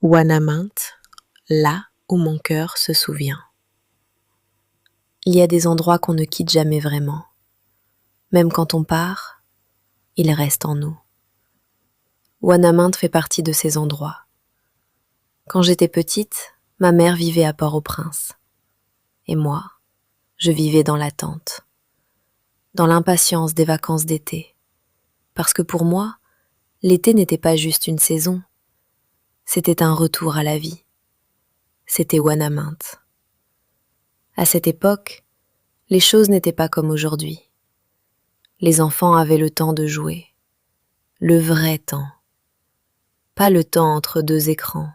Ouanaminthe, là où mon cœur se souvient. Il y a des endroits qu'on ne quitte jamais vraiment. Même quand on part, ils restent en nous. Ouanaminthe fait partie de ces endroits. Quand j'étais petite, ma mère vivait à Port-au-Prince. Et moi, je vivais dans l'attente, dans l'impatience des vacances d'été. Parce que pour moi, l'été n'était pas juste une saison, c'était un retour à la vie. C'était Ouanaminthe. À cette époque, les choses n'étaient pas comme aujourd'hui. Les enfants avaient le temps de jouer, le vrai temps. Pas le temps entre deux écrans,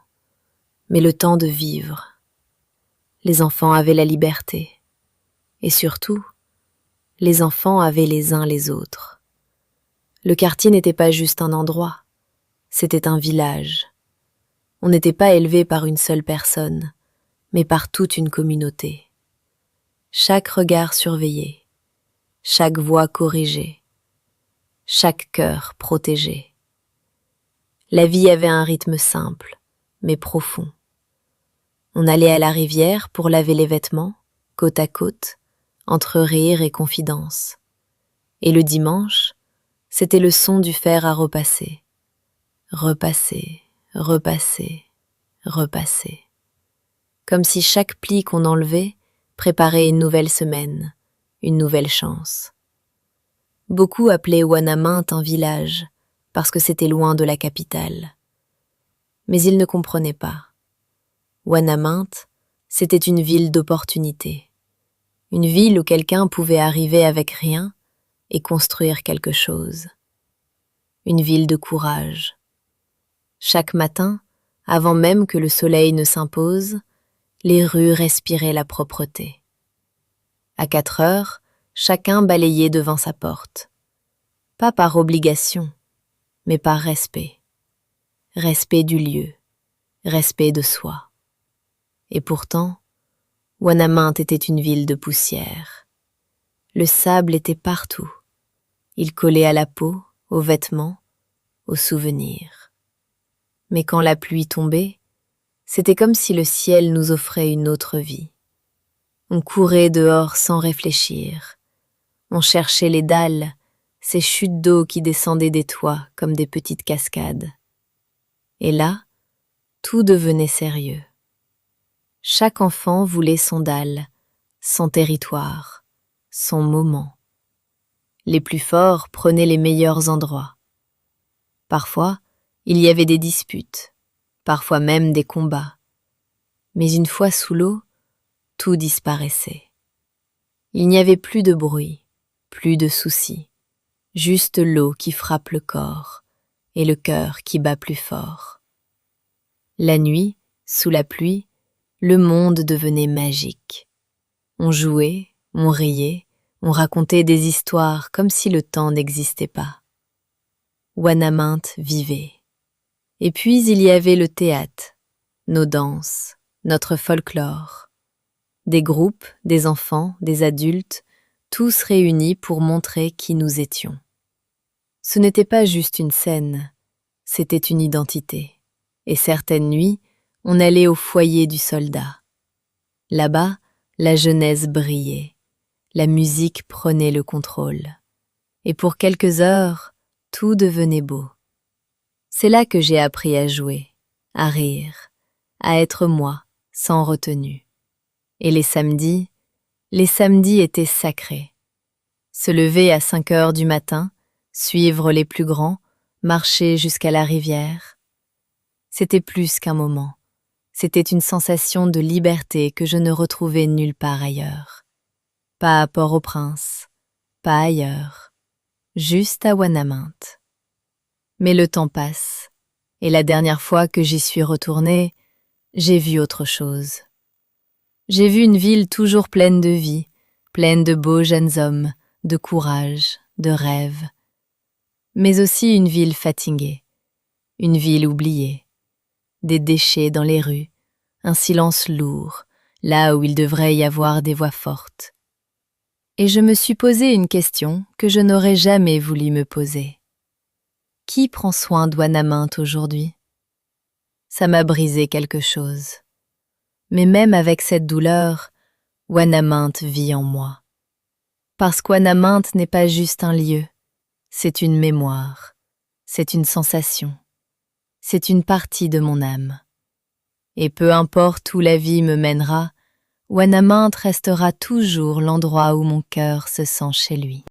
mais le temps de vivre. Les enfants avaient la liberté. Et surtout, les enfants avaient les uns les autres. Le quartier n'était pas juste un endroit, c'était un village. On n'était pas élevé par une seule personne, mais par toute une communauté. Chaque regard surveillé, chaque voix corrigée, chaque cœur protégé. La vie avait un rythme simple, mais profond. On allait à la rivière pour laver les vêtements, côte à côte, entre rire et confidence. Et le dimanche, c'était le son du fer à repasser. Repasser, repasser, repasser. Comme si chaque pli qu'on enlevait préparait une nouvelle semaine, une nouvelle chance. Beaucoup appelaient Ouanaminthe un village, parce que c'était loin de la capitale. Mais ils ne comprenaient pas. Ouanaminthe, c'était une ville d'opportunités. Une ville où quelqu'un pouvait arriver avec rien et construire quelque chose. Une ville de courage. Chaque matin, avant même que le soleil ne s'impose, les rues respiraient la propreté. À 4 heures, chacun balayait devant sa porte. Pas par obligation, mais par respect. Respect du lieu, respect de soi. Et pourtant, Ouanaminthe était une ville de poussière. Le sable était partout. Il collait à la peau, aux vêtements, aux souvenirs. Mais quand la pluie tombait, c'était comme si le ciel nous offrait une autre vie. On courait dehors sans réfléchir. On cherchait les dalles, ces chutes d'eau qui descendaient des toits comme des petites cascades. Et là, tout devenait sérieux. Chaque enfant voulait son dalle, son territoire, son moment. Les plus forts prenaient les meilleurs endroits. Parfois, il y avait des disputes, parfois même des combats. Mais une fois sous l'eau, tout disparaissait. Il n'y avait plus de bruit, plus de soucis, juste l'eau qui frappe le corps et le cœur qui bat plus fort. La nuit, sous la pluie, le monde devenait magique. On jouait, on riait, on racontait des histoires comme si le temps n'existait pas. Ouanaminthe vivait. Et puis il y avait le théâtre, nos danses, notre folklore. Des groupes, des enfants, des adultes, tous réunis pour montrer qui nous étions. Ce n'était pas juste une scène, c'était une identité. Et certaines nuits, on allait au foyer du soldat. Là-bas, la jeunesse brillait, la musique prenait le contrôle. Et pour quelques heures, tout devenait beau. C'est là que j'ai appris à jouer, à rire, à être moi, sans retenue. Et les samedis étaient sacrés. Se lever à 5 heures du matin, suivre les plus grands, marcher jusqu'à la rivière. C'était plus qu'un moment. C'était une sensation de liberté que je ne retrouvais nulle part ailleurs. Pas à Port-au-Prince, pas ailleurs, juste à Ouanaminthe. Mais le temps passe, et la dernière fois que j'y suis retournée, j'ai vu autre chose. J'ai vu une ville toujours pleine de vie, pleine de beaux jeunes hommes, de courage, de rêves. Mais aussi une ville fatiguée, une ville oubliée. Des déchets dans les rues, un silence lourd, là où il devrait y avoir des voix fortes. Et je me suis posé une question que je n'aurais jamais voulu me poser. Qui prend soin d'Ouanaminthe aujourd'hui? ça m'a brisé quelque chose. Mais même avec cette douleur, Ouanaminthe vit en moi. Parce qu'Ouanaminthe n'est pas juste un lieu, c'est une mémoire, c'est une sensation, c'est une partie de mon âme. Et peu importe où la vie me mènera, Ouanaminthe restera toujours l'endroit où mon cœur se sent chez lui.